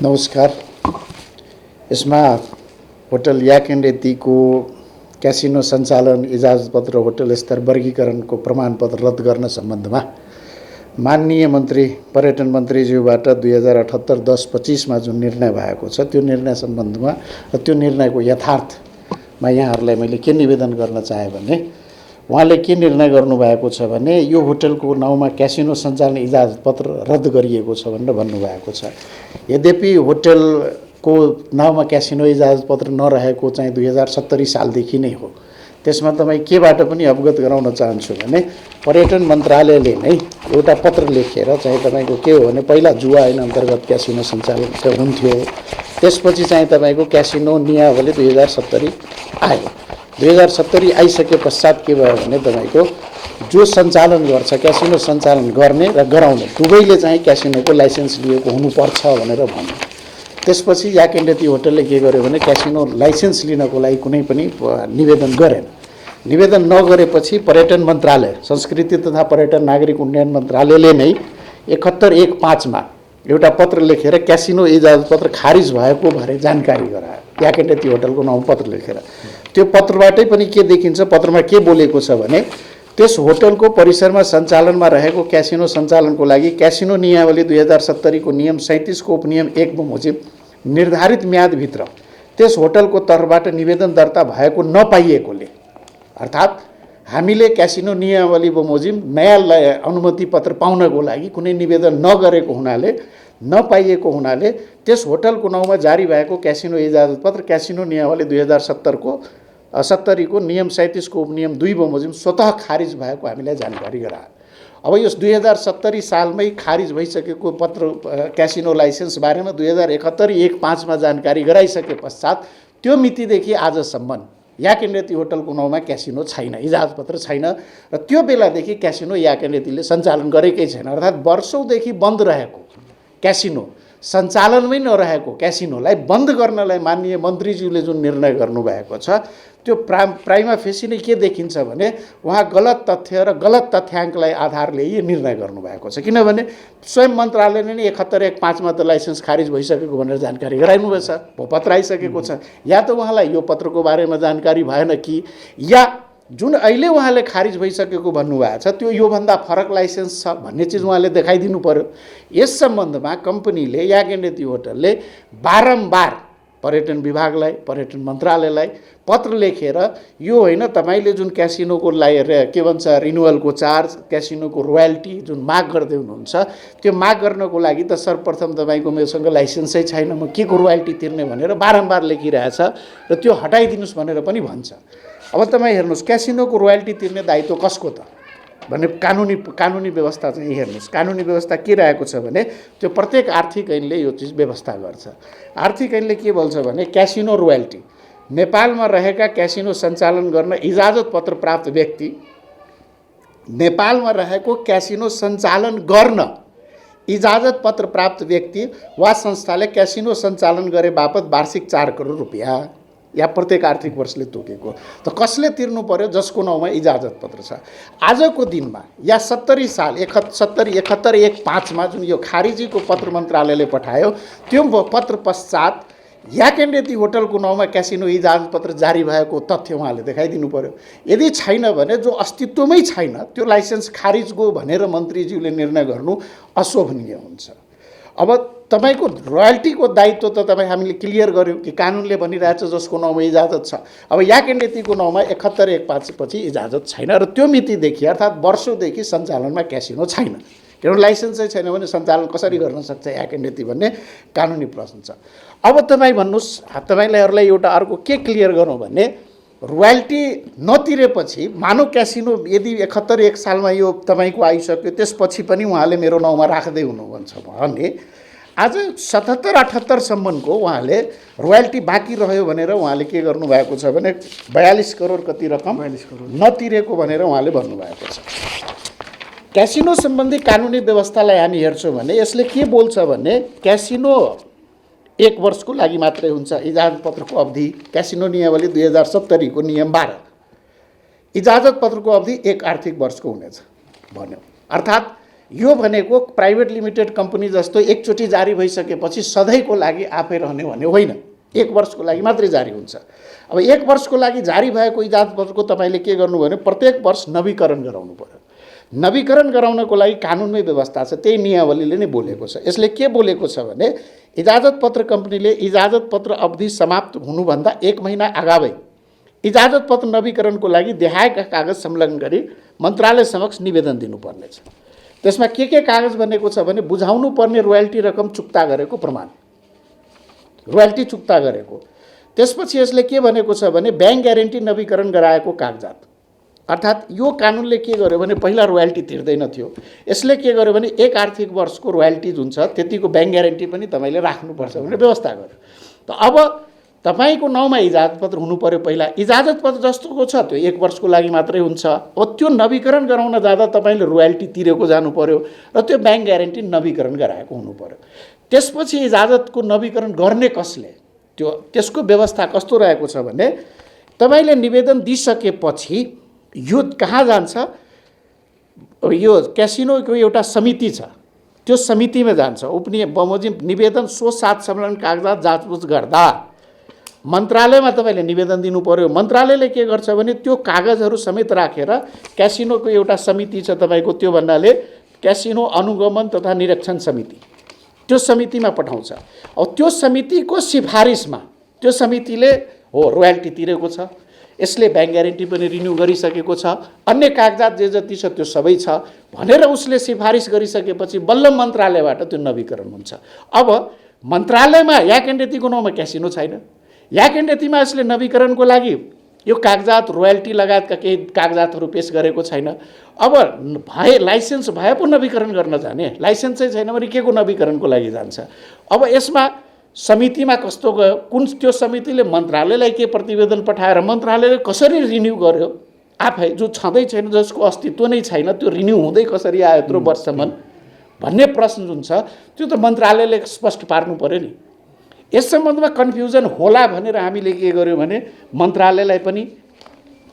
नमस्कार। यसमा hotel yak and यतिको क्यासिनो सञ्चालन इजाजतपत्र होटल स्तर वर्गीकरणको प्रमाणपत्र रद्द गर्न सम्बन्धमा माननीय मन्त्री पर्यटन मन्त्रीज्यूबाट 2078 10-25 मा जुन निर्णय भएको छ त्यो निर्णय सम्बन्धमा र त्यो निर्णयको यथार्थमा यहाँहरूलाई मैले के निवेदन गर्न चाहे भने उहाँले के निर्णय गर्नुभएको छ भने यो होटलको नाउँमा क्यासिनो सञ्चालन इजाजतपत्र रद्द गरिएको छ भनेर भन्नुभएको छ। यद्यपि होटलको नाउँमा क्यासिनो इजाजतपत्र नरहेको चाहिँ 2070 सालदेखि नै हो। त्यसमा तपाईँ केबाट पनि अवगत गराउन चाहन्छु भने पर्यटन मन्त्रालयले नै एउटा पत्र लेखेर चाहिँ तपाईँको के हो भने पहिला जुवा ऐन अन्तर्गत क्यासिनो सञ्चालन हुन्थ्यो, त्यसपछि चाहिँ तपाईँको क्यासिनो नियमावली 2070 आयो। 2070 आइसके पश्चात के भयो भने तपाईँको जो सञ्चालन गर्छ क्यासिनो सञ्चालन गर्ने र गराउने दुवैले चाहिँ क्यासिनोको लाइसेन्स लिएको हुनुपर्छ भनेर भन्यो। त्यसपछि याक एन्ड यति होटलले के गर्यो भने क्यासिनो लाइसेन्स लिनको लागि कुनै पनि निवेदन गरेन। निवेदन नगरेपछि पर्यटन मन्त्रालय, संस्कृति तथा पर्यटन नागरिक उन्नयन मन्त्रालयले नै 71-1-5 मा एउटा पत्र लेखेर क्यासिनो इजाजतपत्र खारिज भएको भएर जानकारी गरायो। याक एन्ड यति होटलको नाउँ पत्र लेखेर त्यो पत्रबाटै पनि के देखिन्छ, पत्रमा के बोलेको छ भने त्यस होटलको परिसरमा सञ्चालनमा रहेको क्यासिनो सञ्चालनको लागि क्यासिनो नियमावली 2070 को नियम 37 को उपनियम 1 बमोजिम निर्धारित म्यादभित्र त्यस होटलको तर्फबाट निवेदन दर्ता भएको नपाइएकोले, अर्थात् हामीले क्यासिनो नियमावली बमोजिम नयाँ अनुमति पत्र पाउनको लागि कुनै निवेदन नगरेको हुनाले नपाइएको हुनाले त्यस होटलको नाउँमा जारी भएको क्यासिनो इजाजतपत्र क्यासिनो नियमावली 2070 को नियम 37 को उपनियम 2 बमोजिम स्वतः खारिज भएको हामीलाई जानकारी गरायो। अब यस 2070 सालमै खारिज भइसकेको पत्र क्यासिनो लाइसेन्स बारेमा 2071-1-5 मा जानकारी गराइसके पश्चात त्यो मितिदेखि आजसम्म याक एन्ड यति होटलको नाउँमा क्यासिनो छैन, इजाजतपत्र छैन र त्यो बेलादेखि क्यासिनो याक एन्ड यतिले सञ्चालन गरेकै छैन। अर्थात् वर्षौँदेखि बन्द रहेको क्यासिनो, सञ्चालनमै नरहेको क्यासिनोलाई बन्द गर्नलाई माननीय मन्त्रीज्यूले जुन निर्णय गर्नुभएको छ त्यो प्राइमा फेसी नै के देखिन्छ भने उहाँ गलत तथ्य र गलत तथ्याङ्कलाई आधारले यो निर्णय गर्नुभएको छ। किनभने स्वयं मन्त्रालयले नै 71-1-5 मा त लाइसेन्स खारिज भइसकेको भनेर जानकारी गराइनुभएछ, पत्र आइसकेको छ। या त उहाँलाई यो पत्रको बारेमा जानकारी भएन कि या जुन अहिले उहाँले खारिज भइसकेको भन्नुभएको छ त्यो योभन्दा फरक लाइसेन्स छ भन्ने चिज उहाँले देखाइदिनु पर्यो। यस सम्बन्धमा कम्पनीले याक एन्ड यति होटलले बारम्बार पर्यटन विभागलाई, पर्यटन मन्त्रालयलाई पत्र लेखेर यो होइन तपाईँले जुन क्यासिनोको के भन्छ रिन्युअलको चार्ज, क्यासिनोको रोयल्टी जुन माग गर्दै हुनुहुन्छ त्यो माग गर्नको लागि त सर्वप्रथम तपाईँको मेरोसँग लाइसेन्सै छैन, म के को रोयल्टी तिर्ने भनेर बारम्बार लेखिरहेछ र त्यो हटाइदिनुहोस् भनेर पनि भन्छ। अब तपाईँ हेर्नुहोस् क्यासिनोको रोयल्टी तिर्ने दायित्व कसको त भने कानुनी व्यवस्था चाहिँ हेर्नुहोस्। कानुनी व्यवस्था के रहेको छ भने त्यो प्रत्येक आर्थिक ऐनले यो चिज व्यवस्था गर्छ। आर्थिक ऐनले के भन्छ भने क्यासिनो रोयल्टी नेपालमा रहेका क्यासिनो सञ्चालन गर्न इजाजत पत्र प्राप्त व्यक्ति, नेपालमा रहेको क्यासिनो सञ्चालन गर्न इजाजत पत्र प्राप्त व्यक्ति वा संस्थाले क्यासिनो सञ्चालन गरे बापत वार्षिक 4 करोड रुपियाँ या प्रत्येक आर्थिक वर्षले तोकेको त कसले तिर्नु पर्यो? जसको नाउँमा इजाजत पत्र छ। आजको दिनमा या 70 साल 71-1-5 मा जुन यो खारिजीको पत्र मन्त्रालयले पठायो त्यो पत्र पश्चात याक एन्ड यति होटलको नाउँमा क्यासिनो इजाजत पत्र जारी भएको तथ्य उहाँले देखाइदिनु पर्यो। यदि छैन भने जो अस्तित्वमै छैन त्यो लाइसेन्स खारिज गयो भनेर मन्त्रीज्यूले निर्णय गर्नु अशोभनीय हुन्छ। अब तपाईको रोयल्टीको दायित्व त तपाईँ हामीले क्लियर गर्यौँ कि कानुनले भनिरहेछ जसको नाउँमा इजाजत छ। अब याक एन्ड यतिको नाउँमा 71-1-5 पछि इजाजत छैन र त्यो मितिदेखि अर्थात् वर्षौँदेखि सञ्चालनमा क्यासिनो छैन। किनभने लाइसेन्सै छैन भने सञ्चालन कसरी गर्न सक्छ याक एन्ड यति भन्ने कानुनी प्रश्न छ। अब तपाईँ भन्नुहोस्, तपाईँलाई एउटा अर्को के क्लियर गरौँ भने रोयल्टी नतिरेपछि मानव क्यासिनो यदि 71-1 सालमा यो तपाईँको आइसक्यो त्यसपछि पनि उहाँले मेरो नाउँमा राख्दै हुनुहुन्छ भने आज 77-78 सम्मको उहाँले रोयल्टी बाँकी रह्यो भनेर उहाँले के गर्नुभएको छ भने 42 करोड कति रकम नतिरेको भनेर उहाँले भन्नुभएको छ। क्यासिनो सम्बन्धी कानुनी व्यवस्थालाई हामी हेर्छौँ भने यसले के बोल्छ भने क्यासिनो 1 वर्षको लागि मात्रै हुन्छ। इजाजत पत्रको अवधि क्यासिनो नियमावली 2070 को नियम 12 इजाजत पत्रको अवधि 1 आर्थिक वर्षको हुनेछ भन्यो। अर्थात् यो भनेको प्राइभेट लिमिटेड कम्पनी जस्तो एकचोटि जारी भइसकेपछि सधैँको लागि आफै रहने भन्ने होइन, 1 वर्षको लागि मात्रै जारी हुन्छ। अब 1 वर्षको लागि जारी भएको इजाजतपत्रको तपाईँले के गर्नु भने प्रत्येक वर्ष नवीकरण गराउनु पर्यो। नवीकरण गराउनको लागि कानुनमै व्यवस्था छ, त्यही नियमावलीले नै बोलेको छ। यसले के बोलेको छ भने इजाजतपत्र कम्पनीले इजाजतपत्र अवधि समाप्त हुनुभन्दा 1 महिना अगावै इजाजतपत्र नवीकरणको लागि देखाएका कागज संलग्न गरी मन्त्रालय समक्ष निवेदन दिनुपर्नेछ। त्यसमा के कागज बनेको छ भने बुझाउनु पर्ने रोयल्टी रकम चुक्ता गरेको प्रमाण, रोयल्टी चुक्ता गरेको। त्यसपछि यसले के भनेको छ भने ब्याङ्क ग्यारेन्टी नवीकरण गराएको कागजात, अर्थात् यो कानुनले के गर्यो भने पहिला रोयल्टी तिर्दैन थियो, यसले के गर्यो भने 1 आर्थिक वर्षको रोयल्टी जुन छ त्यतिको ब्याङ्क ग्यारेन्टी पनि तपाईँले राख्नुपर्छ भनेर व्यवस्था गर्यो। त अब तपाईँको नाउँमा इजाजतपत्र हुनु पर्यो। पहिला इजाजतपत्र जस्तोको छ त्यो 1 वर्षको लागि मात्रै हुन्छ। अब त्यो नवीकरण गराउन जाँदा तपाईँले रोयल्टी तिरेको जानु पर्यो र त्यो ब्याङ्क ग्यारेन्टी नवीकरण गराएको हुनु पर्यो। त्यसपछि इजाजतको नवीकरण गर्ने कसले, त्यसको व्यवस्था कस्तो रहेको छ भने तपाईँले निवेदन दिइसकेपछि यो कहाँ जान्छ, यो क्यासिनोको एउटा समिति छ, त्यो समितिमा जान्छ। बमोजिम निवेदन साथ संलग्न कागजात जाँचबुझ गर्दा मन्त्रालयमा तपाईँले निवेदन दिनु पर्यो। मन्त्रालयले के गर्छ भने त्यो कागजहरू समेत राखेर क्यासिनोको एउटा समिति छ तपाईँको, त्यो भन्नाले क्यासिनो अनुगमन तथा निरीक्षण समिति, त्यो समितिमा पठाउँछ। अब त्यो समितिको सिफारिसमा त्यो समितिले हो रोयल्टी तिरेको छ, यसले ब्याङ्क ग्यारेन्टी पनि रिन्यू गरिसकेको छ, अन्य कागजात जे जति छ त्यो सबै छ भनेर उसले सिफारिस गरिसकेपछि बल्ल मन्त्रालयबाट त्यो नवीकरण हुन्छ। अब मन्त्रालयमा याक एन्ड यतिको नाउँमा क्यासिनो छैन, याक एन्ड यतिमा यसले नवीकरणको लागि यो कागजात रोयल्टी लगायतका केही कागजातहरू पेश गरेको छैन। अब लाइसेन्स भए पो नवीकरण गर्न जाने, लाइसेन्सै छैन भने के को नवीकरणको लागि जान्छ। अब यसमा समितिमा कस्तो गयो, कुन त्यो समितिले मन्त्रालयलाई के प्रतिवेदन पठाएर मन्त्रालयले कसरी रिन्यू गर्यो, आफै जो छँदै छैन, जसको अस्तित्व नै छैन, त्यो रिन्यू हुँदै कसरी आयो यत्रो वर्षसम्म भन्ने प्रश्न जुन छ त्यो त मन्त्रालयले स्पष्ट पार्नु पर्यो नि। यस सम्बन्धमा कन्फ्युजन होला भनेर हामीले के गर्यौँ भने मन्त्रालयलाई पनि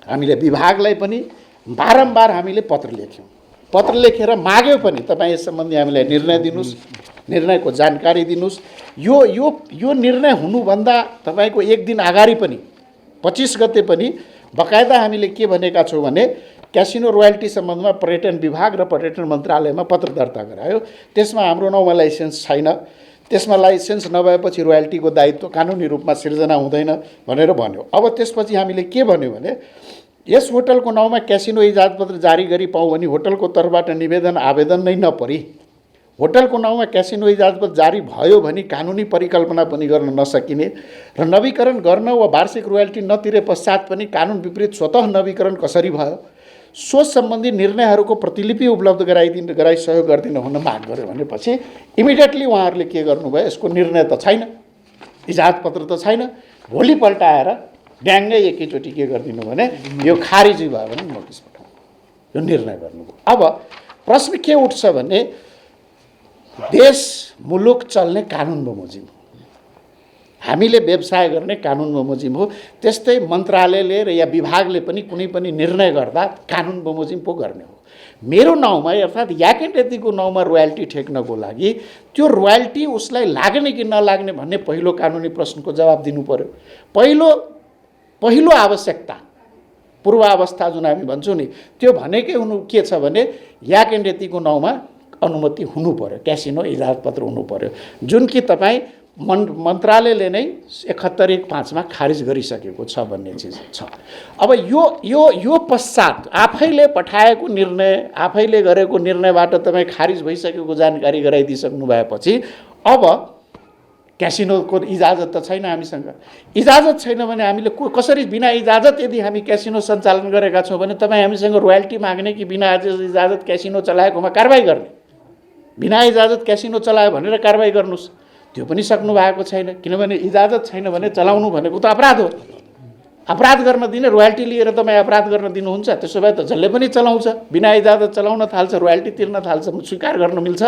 हामीले विभागलाई पनि बारम्बार हामीले पत्र लेख्यौँ, पत्र लेखेर माग्यौँ पनि तपाईँ यस सम्बन्धी हामीलाई निर्णय दिनुहोस्, निर्णयको जानकारी दिनुहोस्। यो निर्णय हुनुभन्दा तपाईँको 1 दिन अगाडि पनि 25 गते पनि बकायदा हामीले के भनेका छौँ भने क्यासिनो रोयल्टी सम्बन्धमा पर्यटन विभाग र पर्यटन मन्त्रालयमा पत्र दर्ता गरायो। त्यसमा हाम्रो नाउँमा लाइसेन्स छैन, त्यसमा लाइसेन्स नभएपछि रोयल्टीको दायित्व कानुनी रूपमा सिर्जना हुँदैन भनेर भन्यो। अब त्यसपछि हामीले के भन्यो भने यस होटलको नाउँमा क्यासिनो इजाजतपत्र जारी गरी पाऊँ भने होटलको तर्फबाट निवेदन आवेदन नै नपरी होटलको नाउँमा क्यासिनो इजाजतपत्र जारी भयो भने कानुनी परिकल्पना पनि गर्न नसकिने र नवीकरण गर्न वा वार्षिक रोयल्टी नतिरे पश्चात पनि कानुन विपरीत स्वतः नवीकरण कसरी भयो सो सम्बन्धी निर्णयहरूको प्रतिलिपि उपलब्ध गराई सहयोग गरिदिन हुन माग गर्यो भनेपछि इमिडिएटली उहाँहरूले के गर्नुभयो, यसको निर्णय त छैन, इजाजतपत्र त छैन, भोलिपल्ट आएर ड्याङ्गै एकैचोटि के गरिदिनु भने यो खारिजी भयो भने नोटिस पठाउनु, यो निर्णय गर्नुभयो। अब प्रश्न के उठ्छ भने देश मुलुक चल्ने कानुन बमोजिम हो, हामीले व्यवसाय गर्ने कानुन बमोजिम हो, त्यस्तै मन्त्रालयले र या विभागले पनि कुनै पनि निर्णय गर्दा कानुन बमोजिम पो गर्ने हो। मेरो नाउँमा अर्थात् याक एन्ड यतिको नाउँमा रोयल्टी ठेक्नको लागि त्यो रोयल्टी उसलाई लाग्ने कि नलाग्ने भन्ने पहिलो कानुनी प्रश्नको जवाब दिनु पर्यो। पहिलो आवश्यकता पूर्वावस्था जुन हामी भन्छौँ नि त्यो भनेकै हुनु के छ भने याक एन्ड यतिको नाउँमा अनुमति हुनु पर्यो, क्यासिनो इजाजतपत्र हुनु पर्यो, जुन कि तपाईँ मन्त्रालयले नै 71(1)(5) मा खारिज गरिसकेको छ भन्ने चिज छ। अब यो पश्चात आफैले पठाएको निर्णय, आफैले गरेको निर्णयबाट तपाईँ खारिज भइसकेको जानकारी गराइदिइसक्नु भएपछि अब क्यासिनोको इजाजत त छैन हामीसँग। इजाजत छैन भने हामीले कसरी बिना इजाजत यदि हामी क्यासिनो सञ्चालन गरेका छौँ भने तपाईँ हामीसँग रोयल्टी माग्ने कि बिना इजाजत क्यासिनो चलाएकोमा कारबाही गर्ने, बिना इजाजत क्यासिनो चलायो भनेर कारबाही गर्नुहोस्, त्यो पनि सक्नु भएको छैन। किनभने इजाजत छैन भने चलाउनु भनेको त अपराध हो, अपराध गर्न दिने रोयल्टी लिएर तपाईँ अपराध गर्न दिनुहुन्छ, त्यसो भए त जसले पनि चलाउँछ बिना इजाजत चलाउन थाल्छ, रोयल्टी तिर्न थाल्छ, स्वीकार गर्न मिल्छ।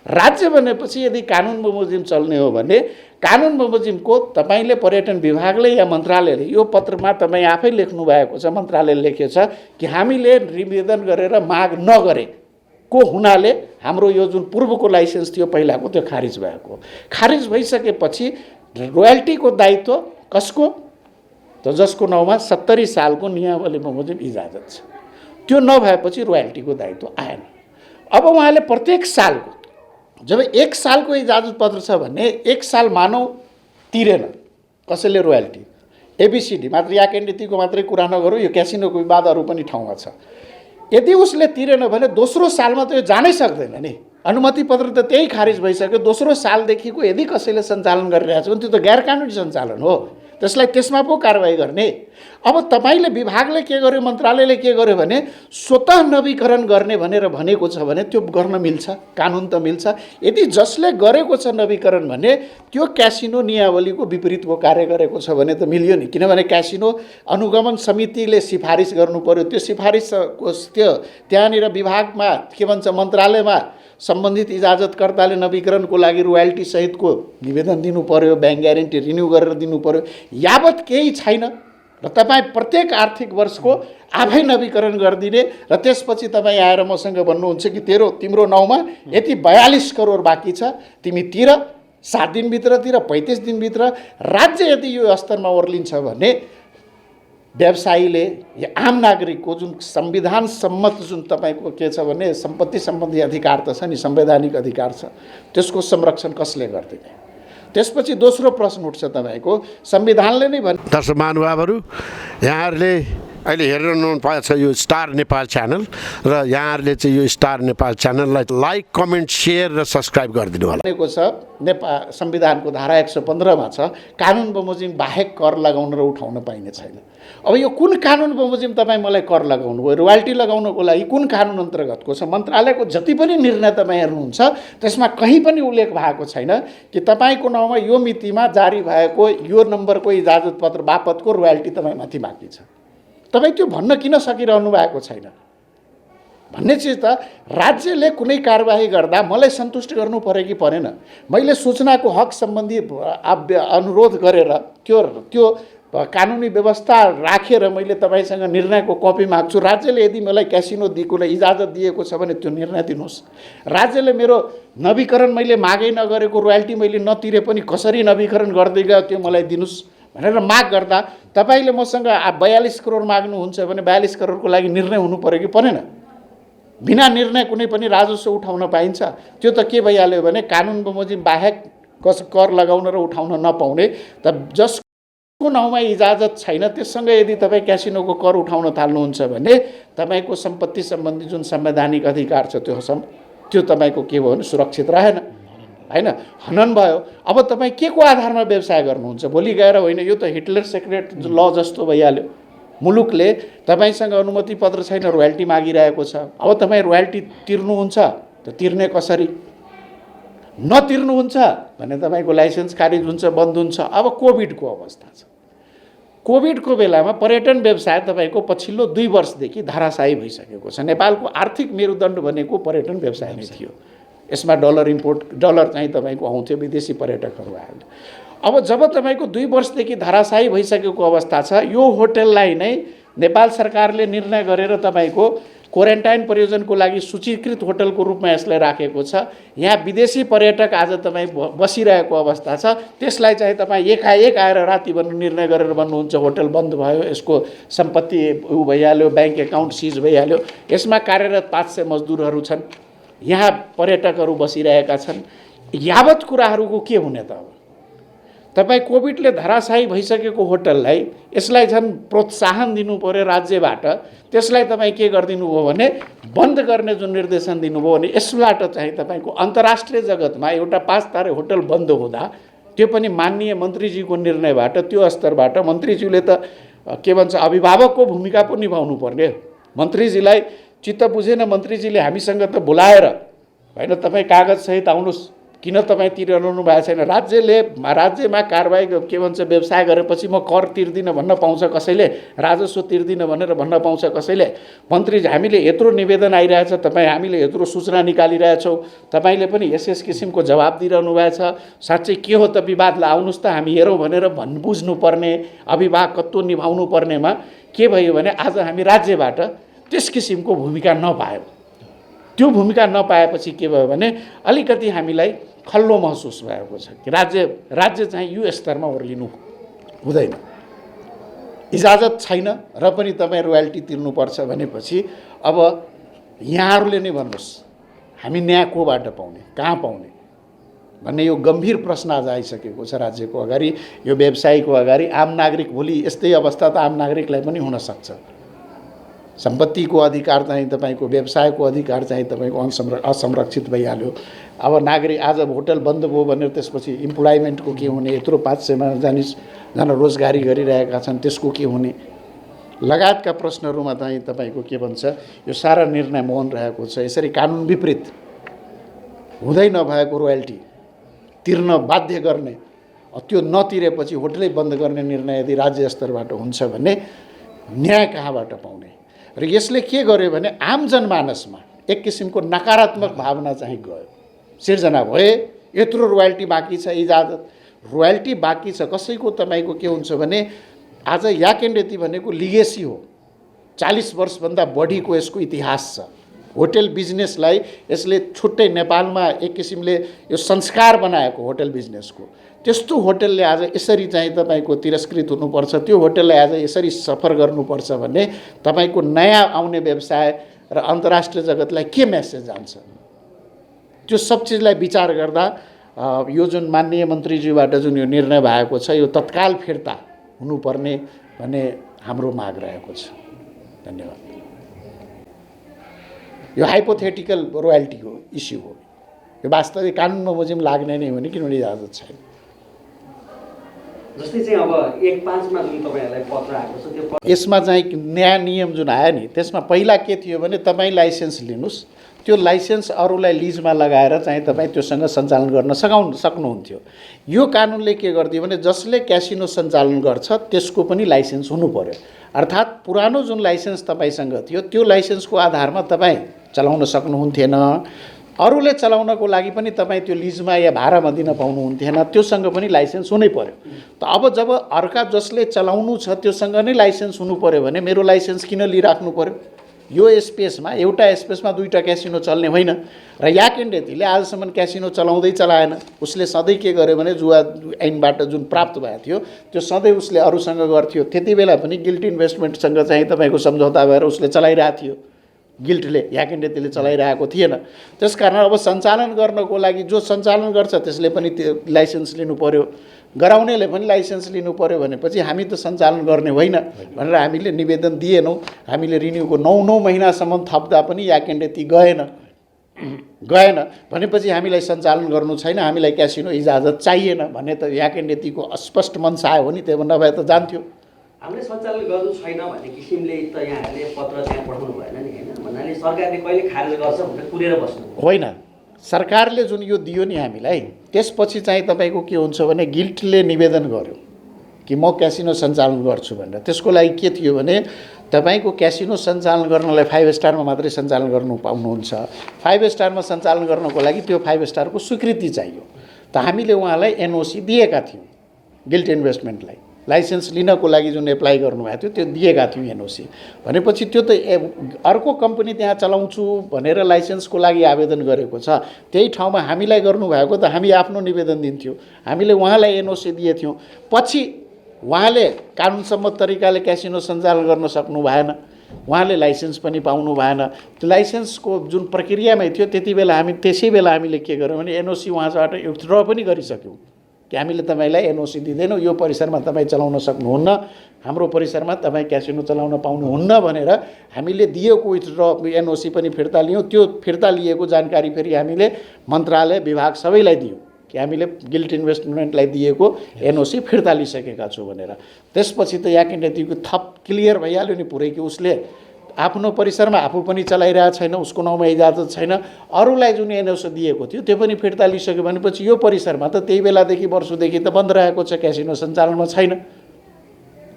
राज्य भनेपछि यदि कानुन बमोजिम चल्ने हो भने कानुन बमोजिमको तपाईँले पर्यटन विभागले या मन्त्रालयले यो पत्रमा तपाईँ आफै लेख्नु भएको छ, मन्त्रालयले लेखेको छ कि हामीले निवेदन गरेर माग नगरे को हुनाले हाम्रो यो जुन पूर्वको लाइसेन्स थियो पहिलाको त्यो खारिज भएको। खारिज भइसकेपछि रोयल्टीको दायित्व कसको? त जसको नाउँमा 70 सालको नियामली बमोजिम इजाजत छ, त्यो नभएपछि रोयल्टीको दायित्व आएन। अब उहाँले प्रत्येक सालको, जब 1 सालको इजाजत पत्र छ भने 1 साल मानौ तिरेन कसैले रोयल्टी, एबीसीडी मात्र याकेन्डीको मात्रै कुरा नगरौँ, यो क्यासिनोको विवाद अरू पनि ठाउँमा छ। यदि उसले तिरेन भने दोस्रो सालमा त यो जानै सक्दैन नि, अनुमति पत्र त त्यही खारिज भइसक्यो। दोस्रो सालदेखिको यदि कसैले सञ्चालन गरिरहेछ भने त्यो त गैरकानुनी सञ्चालन हो, त्यसलाई त्यसमा पो कारबाही गर्ने। अब तपाईँले विभागले के गर्यो, मन्त्रालयले के गर्यो भने स्वतः नवीकरण गर्ने भनेर भनेको छ भने त्यो गर्न मिल्छ, कानुन त मिल्छ। यदि जसले गरेको छ नवीकरण भने त्यो क्यासिनो नियावलीको विपरीतको कार्य गरेको छ भने त मिल्यो नि, किनभने क्यासिनो अनुगमन समितिले सिफारिस गर्नु पर्यो। त्यो सिफारिसको त्यहाँनिर विभागमा के भन्छ मन्त्रालयमा सम्बन्धित इजाजतकर्ताले नवीकरणको लागि रोयल्टी सहितको निवेदन दिनु पर्यो, ब्याङ्क ग्यारेन्टी रिन्यू गरेर दिनु पर्यो। यावत केही छैन र तपाईँ प्रत्येक आर्थिक वर्षको आफै नवीकरण गरिदिने र त्यसपछि तपाईँ आएर मसँग भन्नुहुन्छ कि तिम्रो नाउँमा यति 42 करोड बाँकी छ, तिमी तिर 7 दिनभित्र तिर, 35 दिनभित्र। राज्य यदि यो स्तरमा ओर्लिन्छ भने व्यवसायीले या आम नागरिकको जुन संविधान सम्मत जुन तपाईको के छ भने सम्पत्ति सम्बन्धी अधिकार त छ नि, संवैधानिक अधिकार छ, त्यसको संरक्षण कसले गर्दिने? त्यसपछि दोस्रो प्रश्न उठ्छ तपाईको, संविधानले नै भन्छ। दर्शक महानुभावहरू, यहाँहरूले अहिले हेरिरहनु भएको छ यो स्टार नेपाल च्यानल र यहाँहरूले चाहिँ यो स्टार नेपाल च्यानललाई लाइक, कमेन्ट, सेयर र सब्सक्राइब गरिदिनु होला। भनेको छ नेपाल संविधानको धारा 115 मा छ कानुन बमोजिम बाहेक कर लगाउन र उठाउन पाइने छैन। अब यो कुन कानुन बमोजिम तपाईँ मलाई कर लगाउनु भयो, रोयल्टी लगाउनको लागि कुन कानुन अन्तर्गतको छ? मन्त्रालयको जति पनि निर्णय तपाईँ हेर्नुहुन्छ त्यसमा कहीँ पनि उल्लेख भएको छैन कि तपाईँको नाउँमा यो मितिमा जारी भएको यो नम्बरको इजाजत पत्र बापतको रोयल्टी तपाईँमाथि बाँकी छ। तपाईँ त्यो भन्न किन सकिरहनु भएको छैन? भन्ने चिज त राज्यले कुनै कारबाही गर्दा मलाई सन्तुष्ट गर्नु पर्यो कि परेन? मैले सूचनाको हक सम्बन्धी अनुरोध गरेर त्यो कानुनी व्यवस्था राखेर मैले तपाईँसँग निर्णयको कपी माग्छु। राज्यले यदि मलाई क्यासिनो दिएकोलाई इजाजत दिएको छ भने त्यो निर्णय दिनुहोस्। राज्यले मेरो नवीकरण मैले मागै नगरेको रोयल्टी मैले नतिरे पनि कसरी नवीकरण गर्दै गयो त्यो मलाई दिनुहोस् भनेर माग गर्दा तपाईँले मसँग 42 करोड माग्नुहुन्छ भने 42 करोडको लागि निर्णय हुनु पर्यो कि परेन? बिना निर्णय कुनै पनि राजस्व उठाउन पाइन्छ? त्यो त के भइहाल्यो भने कानुन बमोजिम बाहेक कर लगाउन र उठाउन नपाउने। त जसको नाउँमा इजाजत छैन त्यससँग यदि तपाईँ क्यासिनोको कर उठाउन थाल्नुहुन्छ भने तपाईँको सम्पत्ति सम्बन्धी जुन संवैधानिक अधिकार छ त्यो तपाईँको के भयो भने सुरक्षित रहेन, हैन, हनन भयो। अब तपाईँ के को आधारमा व्यवसाय गर्नुहुन्छ? भोलि गएर होइन यो त हिटलर सेक्रेट ल जस्तो भइहाल्यो, मुलुकले तपाईँसँग अनुमति पत्र छैन, रोयल्टी मागिरहेको छ। अब तपाईँ रोयल्टी तिर्नुहुन्छ त तिर्ने कसरी? नतिर्नुहुन्छ भने तपाईँको लाइसेन्स खारिज हुन्छ, बन्द हुन्छ। अब कोभिडको अवस्था छ। कोभिडको बेलामा पर्यटन व्यवसाय तपाईँको पछिल्लो 2 वर्षदेखि धाराशायी भइसकेको छ। नेपालको आर्थिक मेरुदण्ड भनेको पर्यटन व्यवसाय नै थियो। यसमा डलर चाहिँ तपाईँको आउँथ्यो, विदेशी पर्यटकहरू आयो। अब जब तपाईँको 2 वर्षदेखि धाराशायी भइसकेको अवस्था छ, यो होटललाई नै नेपाल सरकारले निर्णय गरेर तपाईँको क्वारेन्टाइन प्रयोजनको लागि सूचीकृत होटलको रूपमा यसलाई राखेको छ। यहाँ विदेशी पर्यटक आज तपाईँ बसिरहेको अवस्था छ, त्यसलाई चाहिँ तपाईँ एकाएक आएर राति भन्नु निर्णय गरेर भन्नुहुन्छ होटल बन्द भयो, यसको सम्पत्ति उ भइहाल्यो, ब्याङ्क एकाउन्ट सिज भइहाल्यो। यसमा कार्यरत 500 मजदुरहरू छन्, यहाँ पर्यटकहरू बसिरहेका छन्। यावत कुराहरूको के हुने त? अब तपाईँ कोभिडले धराशायी भइसकेको होटललाई यसलाई झन् प्रोत्साहन दिनु पर्यो राज्यबाट। त्यसलाई तपाईँ के गरिदिनु भयो भने बन्द गर्ने जुन निर्देशन दिनुभयो भने यसबाट चाहिँ तपाईँको अन्तर्राष्ट्रिय जगतमा एउटा 5 तारे होटल बन्द हुँदा त्यो पनि माननीय मन्त्रीजीको निर्णयबाट त्यो स्तरबाट मन्त्रीज्यूले त के भन्छ अभिभावकको भूमिका पो निभाउनु पर्ने। मन्त्रीजीलाई चित्त बुझेन, मन्त्रीजीले हामीसँग त बोलाएर होइन तपाईँ कागजसहित आउनुहोस्, किन तपाईँ तिरिरहनु भएको छैन? राज्यमा कारबाही के भन्छ व्यवसाय गरेपछि म कर तिर्दिनँ भन्न पाउँछ कसैले? राजस्व तिर्दिनँ भनेर भन्न पाउँछ कसैले? मन्त्रीजी हामीले यत्रो निवेदन आइरहेछ, तपाईँ हामीले यत्रो सूचना निकालिरहेछौँ, तपाईँले पनि यस किसिमको जवाब दिइरहनु भएको छ। साँच्चै के हो त विवादलाई आउनुहोस् त हामी हेरौँ भनेर बुझ्नुपर्ने, अभिभावकत्व निभाउनु पर्नेमा के भयो भने आज हामी राज्यबाट त्यस किसिमको भूमिका नपायौँ। त्यो भूमिका नपाएपछि के भयो भने अलिकति हामीलाई खल्लो महसुस भएको छ कि राज्य चाहिँ यो स्तरमा ओर्लिनु हुँदैन, इजाजत छैन र पनि तपाईँ रोयल्टी तिर्नुपर्छ भनेपछि अब यहाँहरूले नै भन्नुहोस् हामी न्याय कोबाट पाउने, कहाँ पाउने भन्ने यो गम्भीर प्रश्न आज आइसकेको छ राज्यको अगाडि, यो व्यवसायीको अगाडि। आम नागरिक भोलि यस्तै अवस्था त आम नागरिकलाई पनि हुनसक्छ। सम्पत्तिको अधिकार चाहिँ तपाईँको, व्यवसायको अधिकार चाहिँ तपाईँको असंरक्षित भइहाल्यो। अब नागरिक आज होटल बन्द भयो भनेर त्यसपछि इम्प्लोइमेन्टको के हुने, यत्रो 500 जना रोजगारी गरिरहेका छन् त्यसको के हुने लगायतका प्रश्नहरूमा चाहिँ तपाईँको के भन्छ यो सारा निर्णय मौन रहेको छ। यसरी कानुन विपरीत हुँदै नभएको रोयल्टी तिर्न बाध्य गर्ने, त्यो नतिरेपछि होटलै बन्द गर्ने निर्णय यदि राज्य स्तरबाट हुन्छ भने न्याय कहाँबाट पाउने? र यसले के गर्यो भने आम जनमानसमा एक किसिमको नकारात्मक भावना चाहिँ गयो, सिर्जना भए। यत्रो रोयल्टी बाँकी छ, इजाजत रोयल्टी बाँकी छ। कसैको तपाईँको के हुन्छ भने आज याक एन्ड यति भनेको लिगेसी हो, 40 वर्षभन्दा बढीको यसको इतिहास छ। होटल बिजनेसलाई यसले छुट्टै नेपालमा एक किसिमले यो संस्कार बनाएको होटल बिजनेसको, त्यस्तो होटलले आज यसरी चाहिँ तपाईँको तिरस्कृत हुनुपर्छ, त्यो होटललाई आज यसरी सफर गर्नुपर्छ भने तपाईँको नयाँ आउने व्यवसाय र अन्तर्राष्ट्रिय जगतलाई के मेसेज जान्छ? त्यो सब चिजलाई विचार गर्दा यो जुन माननीय मन्त्रीज्यूबाट जुन यो निर्णय भएको छ यो तत्काल फिर्ता हुनुपर्ने भन्ने हाम्रो माग रहेको छ। धन्यवाद। यो हाइपोथेटिकल रोयल्टीको इस्यु हो, यो वास्तविक कानुनमा बमोजिम लाग्ने नै हो नि, किनभने इजाजत छैन। जस्तै चाहिँ अब 1/5 जुन तपाईहरुलाई पत्र आएको छ त्यो यसमा चाहिँ नयाँ नियम जुन आयो नि त्यसमा पहिला के थियो भने तपाईँ लाइसेन्स लिनुस्, त्यो लाइसेन्स अरूलाई लिजमा लगाएर चाहिँ तपाईँ त्योसँग सञ्चालन गर्न सक्नुहुन्थ्यो। यो कानुनले के गरिदियो भने जसले क्यासिनो सञ्चालन गर्छ त्यसको पनि लाइसेन्स हुनु पर्यो। अर्थात् पुरानो जुन लाइसेन्स तपाईँसँग थियो त्यो लाइसेन्सको आधारमा तपाईँ चलाउन सक्नुहुन्थेन, अरूले चलाउनको लागि पनि तपाईँ त्यो लिजमा या भाडामा दिन पाउनुहुन्थेन, त्योसँग पनि लाइसेन्स हुनै पर्यो। त अब जब अर्का जसले चलाउनु छ त्योसँग नै लाइसेन्स हुनु पर्यो भने मेरो लाइसेन्स किन लिइराख्नु पर्यो? यो स्पेसमा एउटा स्पेसमा 2टा क्यासिनो चल्ने होइन। र याक एन्ड यतिले आजसम्म क्यासिनो चलाउँदैन, उसले सधैँ के गर्यो भने जुवा ऐनबाट जुन प्राप्त भएको थियो त्यो सधैँ उसले अरूसँग गर्थ्यो। त्यति बेला पनि गिल्ट इन्भेस्टमेन्टसँग चाहिँ तपाईँको सम्झौता भएर उसले चलाइरहेको थियो, गिल्टले याक एन्ड यतिले चलाइरहेको थिएन। त्यसकारण अब सञ्चालन गर्नको लागि जो सञ्चालन गर्छ त्यसले पनि त्यो लाइसेन्स लिनु पर्यो, गराउनेले पनि लाइसेन्स लिनु पर्यो। भनेपछि हामी त सञ्चालन गर्ने होइन भनेर हामीले निवेदन दिएनौँ। हामीले रिन्युको 9 महिनासम्म थप्दा पनि याक एन्ड यति गएन भनेपछि हामीलाई सञ्चालन गर्नु छैन, हामीलाई क्यासिनो इजाजत चाहिएन भन्ने त याक एन्ड यतिको स्पष्ट मनसा आयो हो नि, त्यो नभए त जान्थ्यो। हामीले सञ्चालन गर्नु छैन भन्ने किसिमले त यहाँहरूले पत्र त्यहाँ पठाउनु भएन नि, होइन? भन्नाले सरकारले कहिले खारेज गर्छ भनेर कुरेर बस्नु होइन। सरकारले जुन यो दियो नि हामीलाई त्यसपछि चाहिँ तपाईँको के हुन्छ भने गिल्टले निवेदन गर्यो कि म क्यासिनो सञ्चालन गर्छु भनेर। त्यसको लागि के थियो भने तपाईँको क्यासिनो सञ्चालन गर्नलाई 5 स्टारमा मात्रै सञ्चालन गर्नु पाउनुहुन्छ। 5 स्टारमा सञ्चालन गर्नको लागि त्यो 5 स्टारको स्वीकृति चाहियो। त हामीले उहाँलाई एनओसी दिएका थियौँ, गिल्ट इन्भेस्टमेन्टलाई लाइसेन्स लिनको लागि जुन एप्लाई गर्नुभएको थियो त्यो दिएका थियौँ एनओसी। भनेपछि त्यो त अर्को कम्पनी त्यहाँ चलाउँछु भनेर लाइसेन्सको लागि आवेदन गरेको छ, त्यही ठाउँमा हामीलाई गर्नुभएको त हामी आफ्नो निवेदन दिन्थ्यौँ, हामीले उहाँलाई एनओसी दिएथ्यौँ। पछि उहाँले कानुनसम्मत तरिकाले क्यासिनो सञ्चालन गर्न सक्नु भएन, उहाँले लाइसेन्स पनि पाउनु भएन। त्यो लाइसेन्सको जुन प्रक्रियामै थियो त्यति बेला त्यसै बेला हामीले के गर्यौँ भने एनओसी उहाँबाट विथड्र पनि गरिसक्यौँ कि हामीले तपाईँलाई एनओसी दिँदैनौँ, यो परिसरमा तपाईँ चलाउन सक्नुहुन्न, हाम्रो परिसरमा तपाईँ क्यासिनो चलाउन पाउनुहुन्न भनेर हामीले दिएको विथड्र एनओसी पनि फिर्ता लियौँ। त्यो फिर्ता लिएको जानकारी फेरि हामीले मन्त्रालय विभाग सबैलाई दियौँ कि हामीले गिल्ट इन्भेस्टमेन्टलाई दिएको एनओसी फिर्ता लिइसकेका छौँ भनेर। त्यसपछि त याक एन्ड यतिको थप क्लियर भइहाल्यो नि पुरै कि उसले आफ्नो परिसरमा आफू पनि चलाइरहेको छैन, उसको नाउँमा इजाजत छैन, अरूलाई जुन एनओसी दिएको थियो त्यो पनि फिर्ता लिइसक्यो भनेपछि यो परिसरमा त त्यही बेलादेखि वर्षौँदेखि त बन्द रहेको छ, क्यासिनो सञ्चालनमा छैन।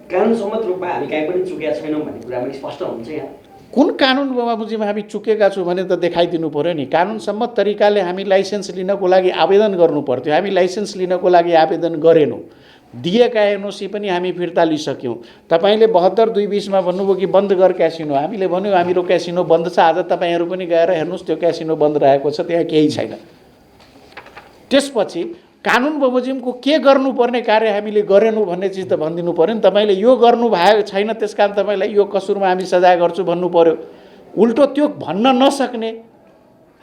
कानुनसम्मत रूपमा हामी कहीँ पनि चुकेका छैनौँ भन्ने कुरा पनि स्पष्ट हुन्छ यहाँ। कुन कानुन बमोजिममा हामी चुकेका छौँ भने त देखाइदिनु पऱ्यो नि। कानुनसम्मत तरिकाले हामी लाइसेन्स लिनको लागि आवेदन गर्नु पर्थ्यो, हामी लाइसेन्स लिनको लागि आवेदन गरेनौँ। दिएका एनओसी पनि हामी फिर्ता लिइसक्यौँ। तपाईँले 72-20 भन्नुभयो कि बन्द गर क्यासिनो, हामीले भन्यौँ हाम्रो क्यासिनो बन्द छ। आज तपाईँहरू पनि गएर हेर्नुहोस् त्यो क्यासिनो बन्द रहेको छ, त्यहाँ केही छैन। त्यसपछि कानुन बमोजिमको के गर्नुपर्ने कार्य हामीले गरेनौँ भन्ने चिज त भनिदिनु पऱ्यो नि। तपाईँले यो गर्नु भएको छैन त्यस कारण तपाईँलाई यो कसुरमा हामी सजाय गर्छु भन्नु पऱ्यो। उल्टो त्यो भन्न नसक्ने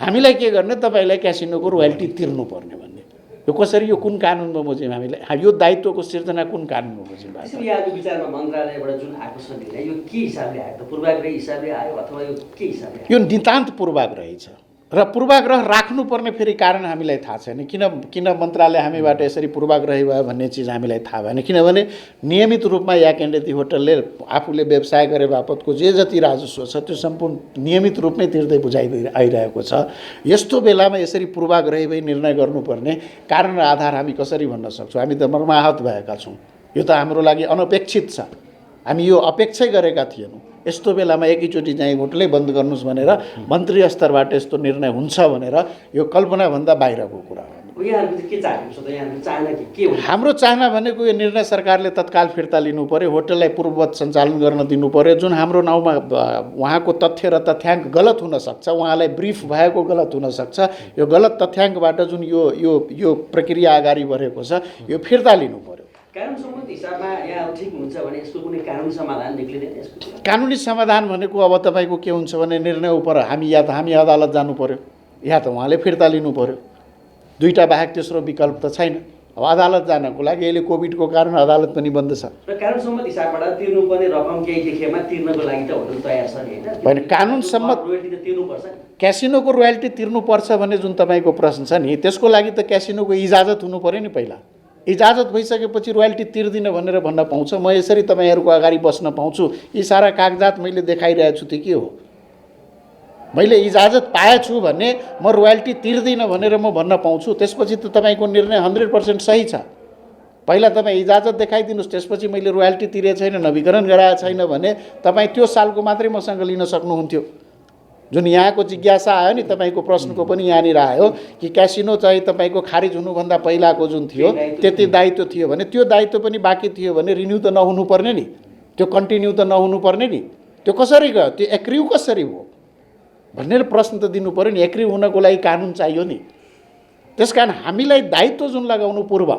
हामीलाई के गर्ने, तपाईँलाई क्यासिनोको रोयल्टी तिर्नुपर्ने भन्ने, यो कसरी, यो कुन कानुन बमोजिम हामीलाई, यो दायित्वको सिर्जना कुन कानुन बमोजिम भएको छ? यहाँको विचारमा मन्त्रालयबाट जुन आएको छ निर्णय यो के हिसाबले आयो त? पूर्वाग्रही हिसाबले आयो अथवा यो के हिसाबले आयो? यो नितान्त पूर्वाग्रही छ र पूर्वाग्रह राख्नुपर्ने फेरि कारण हामीलाई थाहा छैन। किन मन्त्रालय हामीबाट यसरी पूर्वाग्रही भयो भन्ने चिज हामीलाई थाहा भएन। किनभने नियमित रूपमा या केन्द्रीय होटलले आफूले व्यवसाय गरे बापतको जे जति राजस्व छ त्यो सम्पूर्ण नियमित रूपमै तिर्दै बुझाइदिइ आइरहेको छ। यस्तो बेलामा यसरी पूर्वाग्रही भई निर्णय गर्नुपर्ने कारण र आधार हामी कसरी भन्न सक्छौँ? हामी त मर्माहत भएका छौँ। यो त हाम्रो लागि अनपेक्षित छ। हामी यो अपेक्षै गरेका थिएनौँ। यस्तो बेलामा एकैचोटि चाहिँ होटलै बन्द गर्नुहोस् भनेर मन्त्री स्तरबाट यस्तो निर्णय हुन्छ भनेर यो कल्पनाभन्दा बाहिरको कुरा हो। यहाँहरूको के चाहना छ त? यहाँहरूको चाहना के हो? हाम्रो चाहना भनेको यो निर्णय सरकारले तत्काल फिर्ता लिनु पर्यो, होटललाई पूर्ववत सञ्चालन गर्न दिनु पर्यो। जुन हाम्रो नाउँमा उहाँको तथ्य र तथ्याङ्क गलत हुनसक्छ, उहाँलाई ब्रिफ भएको गलत हुनसक्छ, यो गलत तथ्याङ्कबाट जुन यो प्रक्रिया अगाडि बढेको छ यो फिर्ता लिनु पर्यो। कानुन सम्बन्ध हिसाबमा यहाँ ठिक हुन्छ भने यसको कुनै कानुनी समाधान निक्लिँदैन? यसको कानुनी समाधान भनेको अब तपाईँको के हुन्छ भने निर्णय उप हामी अदालत जानु पर्यो या त उहाँले फिर्ता लिनु पर्यो। दुईटा बाहेक तेस्रो विकल्प त छैन। अब अदालत जानको लागि अहिले कोभिडको कारण अदालत पनि बन्द छ। र कानुन सम्मत हिसाबबाट तिर्नुपर्ने रकम केही देखेमा तिर्नको लागि त होटल तयार छ नि हैन? कानुन सम्मत रोयल्टी त तिर्नुपर्छ नि। क्यासिनोको रोयल्टी तिर्नुपर्छ भन्ने जुन तपाईँको प्रश्न छ नि, त्यसको लागि त क्यासिनोको इजाजत हुनु पर्यो नि पहिला। इजाजत भइसकेपछि रोयल्टी तिर्दिनँ भनेर भन्न पाउँछ? म यसरी तपाईँहरूको अगाडि बस्न पाउँछु, यी सारा कागजात मैले देखाइरहेको छु, त्यो के हो? मैले इजाजत पाएछु भने म रोयल्टी तिर्दिनँ भनेर म भन्न पाउँछु? त्यसपछि त तपाईँको निर्णय 100% सही छ। पहिला तपाईँ इजाजत देखाइदिनुहोस्, त्यसपछि मैले रोयल्टी तिरेको छैन, नवीकरण गराएको छैन भने तपाईँ त्यो सालको मात्रै मसँग लिन सक्नुहुन्थ्यो। जुन यहाँको जिज्ञासा आयो नि, तपाईँको प्रश्नको पनि यहाँनिर आयो कि क्यासिनो चाहिँ तपाईँको खारिज हुनुभन्दा पहिलाको जुन थियो त्यति दायित्व थियो भने त्यो दायित्व पनि बाँकी थियो भने रिन्यू त नहुनुपर्ने नि, त्यो कन्टिन्यू त नहुनुपर्ने नि, त्यो कसरी गयो, त्यो एक्रिउ कसरी हो भनेर प्रश्न त दिनु पऱ्यो नि। एक्रिउ हुनको लागि कानुन चाहियो नि। त्यस कारण हामीलाई दायित्व जुन लगाउनु पूर्व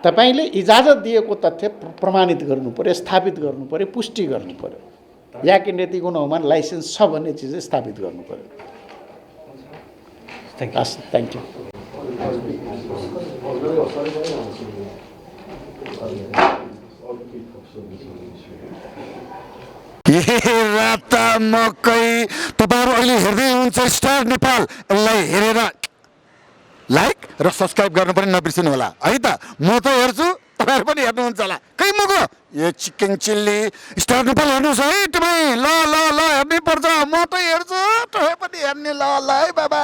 तपाईँले इजाजत दिएको तथ्य प्रमाणित गर्नु पऱ्यो, स्थापित गर्नु पऱ्यो, पुष्टि गर्नु पऱ्यो। या कि नीतिको नाउँमा लाइसेन्स छ भन्ने चिज स्थापित गर्नु पर्यो। Thank you. राता मकै तपाईँहरू अहिले हेर्दै हुनुहुन्छ स्टार नेपाल। यसलाई हेरेर लाइक र सब्सक्राइब गर्नु पनि नबिर्सिनु होला है त। म त हेर्छु, तपाईँहरू पनि हेर्नुहुन्छ होला। कहीँ मगो यो चिकन चिल्ली स्टार नेपाल हेर्नुहोस् है तपाईँ। ल ल ल हेर्नै पर्छ, म त हेर्छु, तपाईँ पनि हेर्ने। ल ल है बाबा।